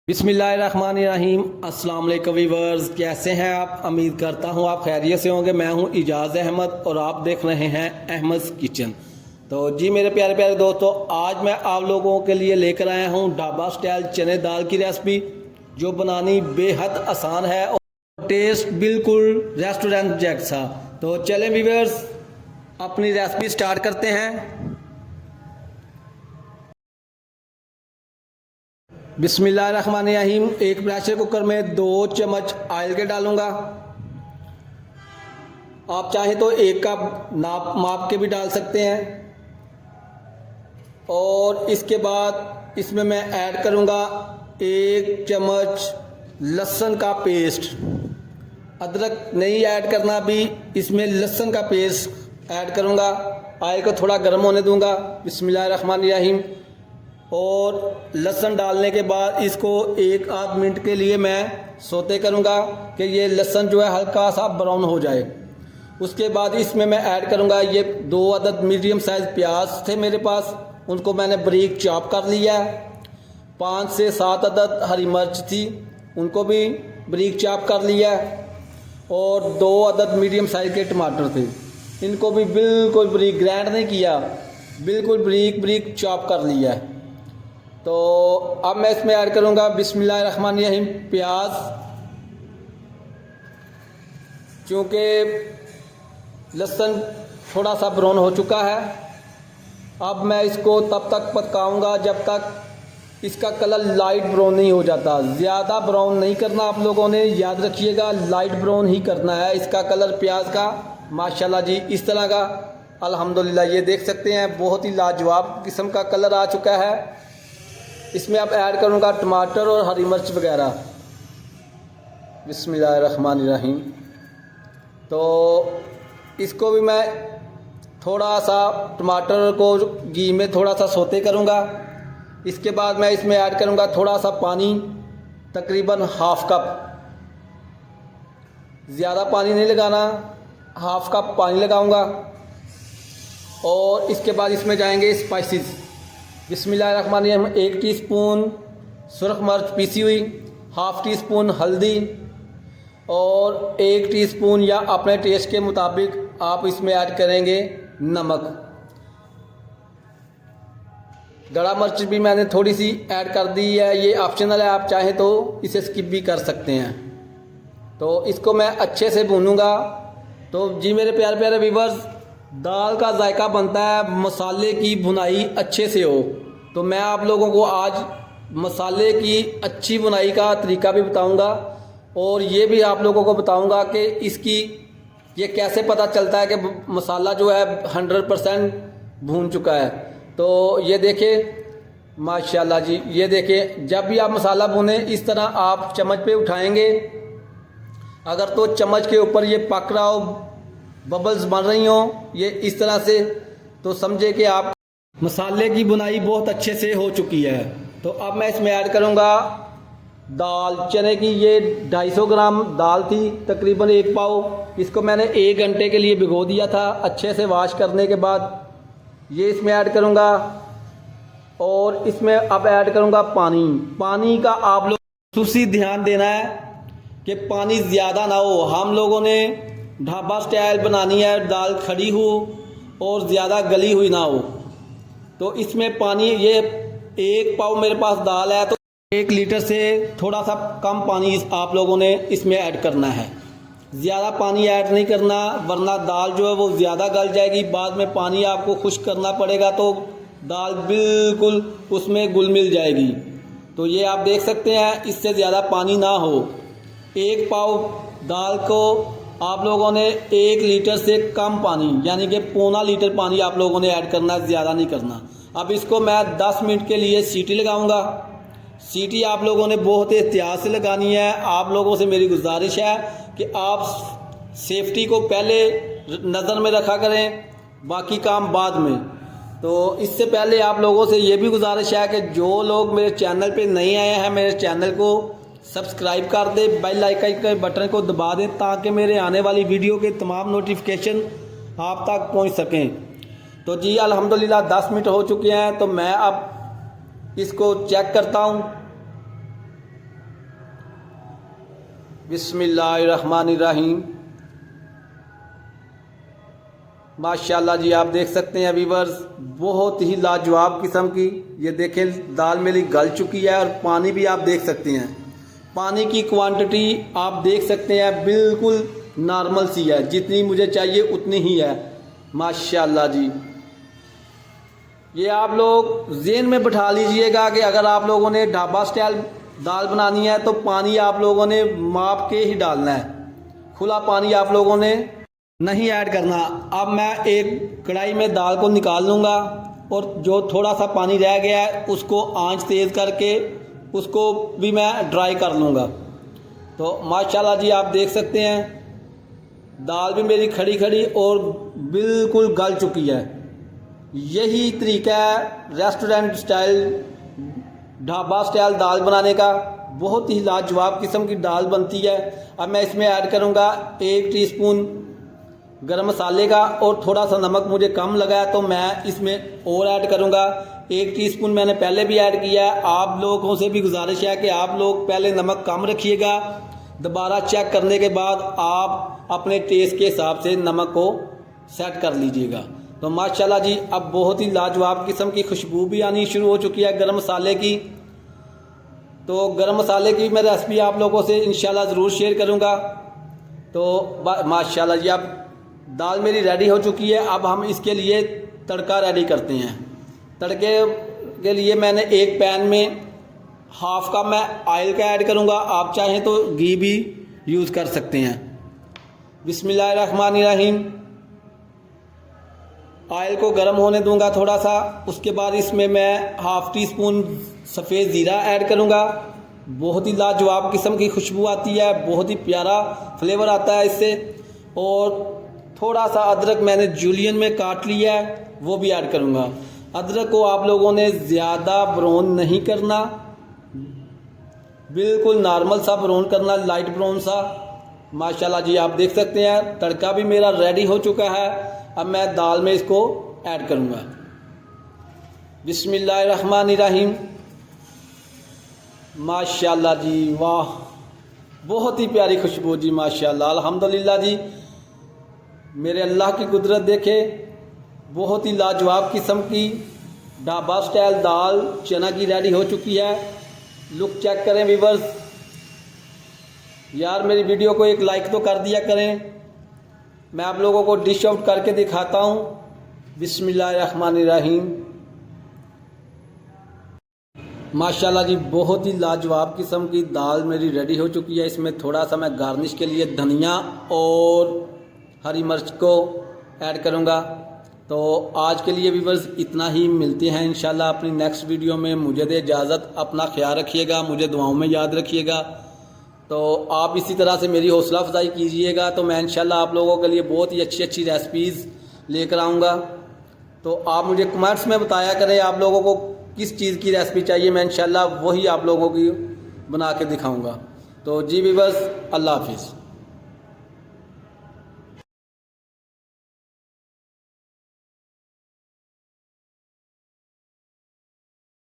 बिस्मिल्लाहिर्रहमानिर्रहीम। अस्सलाम वालेकुम व्यूअर्स, कैसे हैं आप? उम्मीद करता हूं आप खैरियत से होंगे। मैं हूं इजाज़ अहमद और आप देख रहे हैं अहमद किचन। तो जी मेरे प्यारे प्यारे दोस्तों, आज मैं आप लोगों के लिए लेकर आया हूं ढाबा स्टाइल चने दाल की रेसिपी, जो बनानी बेहद आसान है और टेस्ट बिल्कुल रेस्टोरेंट जैसा। तो चलें व्यूअर्स, अपनी रेसिपी स्टार्ट करते हैं। बिस्मिल्लाहिर्रहमानिर्रहीम। एक प्रेशर कुकर में 2 चम्मच ऑयल के डालूंगा। आप चाहें तो 1 कप माप के भी डाल सकते हैं। और इसके बाद इसमें मैं ऐड करूंगा 1 चम्मच लहसुन का पेस्ट। अदरक नहीं ऐड करना, भी इसमें लहसुन का पेस्ट ऐड करूंगा। ऑयल को थोड़ा गर्म होने दूंगा। बिस्मिल्लाहिर्रहमानिर्रहीम। और लहसुन डालने के बाद इसको 1-8 मिनट के लिए मैं सोते करूंगा कि ये लहसुन जो है हल्का सा ब्राउन हो जाए। उसके बाद इसमें मैं ऐड करूंगा ये 2 अदद मीडियम साइज़ प्याज थे मेरे पास, उनको मैंने बारीक चॉप कर लिया है। 5 से 7 अदद हरी मिर्च थी, उनको भी बारीक चॉप कर लिया है। और 2 अदद मीडियम साइज़ के टमाटर थे, इनको भी बिल्कुल बारीक ग्राइंड नहीं किया, बिल्कुल बारीक बारीक चॉप कर लिया है। तो अब मैं इसमें ऐड करूंगा बिस्मिल्लाहिर्रहमानिर्रहीम प्याज। क्योंकि लहसुन थोड़ा सा ब्राउन हो चुका है, अब मैं इसको तब तक पकाऊंगा जब तक इसका कलर लाइट ब्राउन नहीं हो जाता। ज़्यादा ब्राउन नहीं करना आप लोगों ने, याद रखिएगा, लाइट ब्राउन ही करना है इसका कलर प्याज का। माशाल्लाह जी, इस तरह का अल्हम्दुलिल्लाह ये देख सकते हैं, बहुत ही लाजवाब किस्म का कलर आ चुका है। इसमें अब ऐड करूंगा टमाटर और हरी मिर्च वगैरह। बिस्मिल्लाहिर्रहमानिर्रहीम। तो इसको भी मैं थोड़ा सा टमाटर को घी में थोड़ा सा सोते करूंगा। इसके बाद मैं इसमें ऐड करूंगा थोड़ा सा पानी, तकरीबन 1/2 कप। ज़्यादा पानी नहीं लगाना, 1/2 कप पानी लगाऊंगा। और इसके बाद इसमें जाएंगे स्पाइसेस। बिस्मिल्लाहिर्रहमानिर्रहीम। 1 टीस्पून सुरख मिर्च पीसी हुई, 1/2 टीस्पून हल्दी और 1 टीस्पून या अपने टेस्ट के मुताबिक आप इसमें ऐड करेंगे नमक। गड़ा मिर्च भी मैंने थोड़ी सी ऐड कर दी है, ये ऑप्शनल है, आप चाहें तो इसे स्किप भी कर सकते हैं। तो इसको मैं अच्छे से भूनूंगा। तो जी मेरे प्यारे प्यारे व्यूअर्स, दाल का जायका बनता है मसाले की भुनाई अच्छे से हो। तो मैं आप लोगों को आज मसाले की अच्छी भुनाई का तरीका भी बताऊंगा, और ये भी आप लोगों को बताऊंगा कि इसकी ये कैसे पता चलता है कि मसाला जो है 100% भून चुका है। तो ये देखें माशाल्लाह जी, ये देखें, जब भी आप मसाला भुने इस तरह आप चम्मच पे उठाएंगे, अगर तो चम्मच के ऊपर ये पक रहा हो, बबल्स बन रही हो ये इस तरह से, तो समझे कि आप मसाले की बुनाई बहुत अच्छे से हो चुकी है। तो अब मैं इसमें ऐड करूंगा दाल चने की। ये 250 ग्राम दाल थी, तकरीबन 1 पाव। इसको मैंने 1 घंटे के लिए भिगो दिया था अच्छे से वॉश करने के बाद। ये इसमें ऐड करूंगा और इसमें अब ऐड करूंगा पानी। पानी का आप लोग खूसी ध्यान देना है कि पानी ज़्यादा ना हो। हम लोगों ने ढाबा स्टाइल बनानी है, दाल खड़ी हो और ज़्यादा गली हुई ना हो। तो इसमें पानी, ये 1 पाव मेरे पास दाल है, तो 1 लीटर से थोड़ा सा कम पानी आप लोगों ने इसमें ऐड करना है। ज़्यादा पानी ऐड नहीं करना, वरना दाल जो है वो ज़्यादा गल जाएगी। बाद में पानी आपको खुश्क करना पड़ेगा तो दाल बिल्कुल उसमें घुल मिल जाएगी। तो ये आप देख सकते हैं, इससे ज़्यादा पानी ना हो। 1 पाव दाल को आप लोगों ने 1 लीटर से कम पानी, यानी कि 1.25 लीटर पानी आप लोगों ने ऐड करना, ज़्यादा नहीं करना। अब इसको मैं 10 मिनट के लिए सीटी लगाऊंगा। सीटी आप लोगों ने बहुत एहतियात से लगानी है। आप लोगों से मेरी गुजारिश है कि आप सेफ्टी को पहले नज़र में रखा करें, बाकी काम बाद में। तो इससे पहले आप लोगों से ये भी गुजारिश है कि जो लोग मेरे चैनल पे नहीं आए हैं, मेरे चैनल को सब्सक्राइब कर दे, बेल आइकन के बटन को दबा दें, ताकि मेरे आने वाली वीडियो के तमाम नोटिफिकेशन आप तक पहुंच सकें। तो जी अल्हम्दुलिल्लाह 10 मिनट हो चुके हैं। तो मैं अब इसको चेक करता हूं। बिस्मिल्लाहिर्रहमानिर्रहीम। माशाल्लाह जी, आप देख सकते हैं व्यूअर्स, बहुत ही लाजवाब किस्म की, ये देखें दाल मेरी गल चुकी है और पानी भी आप देख सकते हैं। पानी की क्वांटिटी आप देख सकते हैं बिल्कुल नॉर्मल सी है, जितनी मुझे चाहिए उतनी ही है। माशाल्लाह जी, ये आप लोग ज़हन में बिठा लीजिएगा कि अगर आप लोगों ने ढाबा स्टाइल दाल बनानी है तो पानी आप लोगों ने माप के ही डालना है, खुला पानी आप लोगों ने नहीं ऐड करना। अब मैं एक कढ़ाई में दाल को निकाल लूँगा और जो थोड़ा सा पानी रह गया है उसको आंच तेज़ करके उसको भी मैं ड्राई कर लूँगा। तो माशाल्लाह जी, आप देख सकते हैं दाल भी मेरी खड़ी खड़ी और बिल्कुल गल चुकी है। यही तरीका है रेस्टोरेंट स्टाइल, ढाबा स्टाइल दाल बनाने का। बहुत ही लाजवाब किस्म की दाल बनती है। अब मैं इसमें ऐड करूँगा 1 टीस्पून गरम मसाले का और थोड़ा सा नमक मुझे कम लगा है तो मैं इसमें और ऐड करूँगा 1 टीस्पून। मैंने पहले भी ऐड किया है। आप लोगों से भी गुजारिश है कि आप लोग पहले नमक कम रखिएगा, दोबारा चेक करने के बाद आप अपने टेस्ट के हिसाब से नमक को सेट कर लीजिएगा। तो माशाल्लाह जी, अब बहुत ही लाजवाब किस्म की खुशबू भी आनी शुरू हो चुकी है गरम मसाले की। तो गरम मसाले की मैं रेसिपी आप लोगों से इंशाल्लाह ज़रूर शेयर करूँगा। तो माशाल्लाह जी, अब दाल मेरी रेडी हो चुकी है। अब हम इसके लिए तड़का रेडी करते हैं। तड़के के लिए मैंने एक पैन में हाफ कप मैं ऑयल का ऐड करूँगा। आप चाहें तो घी भी यूज़ कर सकते हैं। बिस्मिल्लाहिर्रहमानिर्रहीम। ऑयल को गर्म होने दूंगा थोड़ा सा। उसके बाद इसमें मैं हाफ टी स्पून सफ़ेद ज़ीरा ऐड करूँगा। बहुत ही लाजवाब किस्म की खुशबू आती है, बहुत ही प्यारा फ्लेवर आता है इससे। और थोड़ा सा अदरक मैंने जूलियन में काट लिया है, वो भी ऐड करूँगा। अदरक को आप लोगों ने ज़्यादा ब्राउन नहीं करना, बिल्कुल नॉर्मल सा ब्राउन करना, लाइट ब्राउन सा। माशाल्लाह जी, आप देख सकते हैं तड़का भी मेरा रेडी हो चुका है। अब मैं दाल में इसको ऐड करूँगा। बिस्मिल्लाहिर्रहमानिर्रहीम। माशाल्लाह जी, वाह, बहुत ही प्यारी खुशबू जी, माशाल्लाह, अल्हम्दुलिल्लाह जी। मेरे अल्लाह की कुदरत देखे, बहुत ही लाजवाब किस्म की ढाबा स्टाइल दाल चना की रेडी हो चुकी है। लुक चेक करें व्यूअर्स। यार मेरी वीडियो को एक लाइक तो कर दिया करें। मैं आप लोगों को डिश आउट करके दिखाता हूँ। बिस्मिल्लाहिर्रहमानिर्रहीम। माशाल्लाह जी, बहुत ही लाजवाब किस्म की दाल मेरी रेडी हो चुकी है। इसमें थोड़ा सा मैं गार्निश के लिए धनिया और हरी मिर्च को ऐड करूँगा। तो आज के लिए व्यूअर्स इतना ही। मिलते हैं इंशाल्लाह अपनी नेक्स्ट वीडियो में। मुझे दे इजाज़त। अपना ख्याल रखिएगा, मुझे दुआओं में याद रखिएगा। तो आप इसी तरह से मेरी हौसला अफजाई कीजिएगा तो मैं इंशाल्लाह आप लोगों के लिए बहुत ही अच्छी अच्छी रेसिपीज़ लेकर आऊँगा। तो आप मुझे कमेंट्स में बताया करें आप लोगों को किस चीज़ की रेसिपी चाहिए, मैं इंशाल्लाह वही आप लोगों की बना के दिखाऊँगा। तो जी व्यूअर्स, अल्लाह हाफिज़।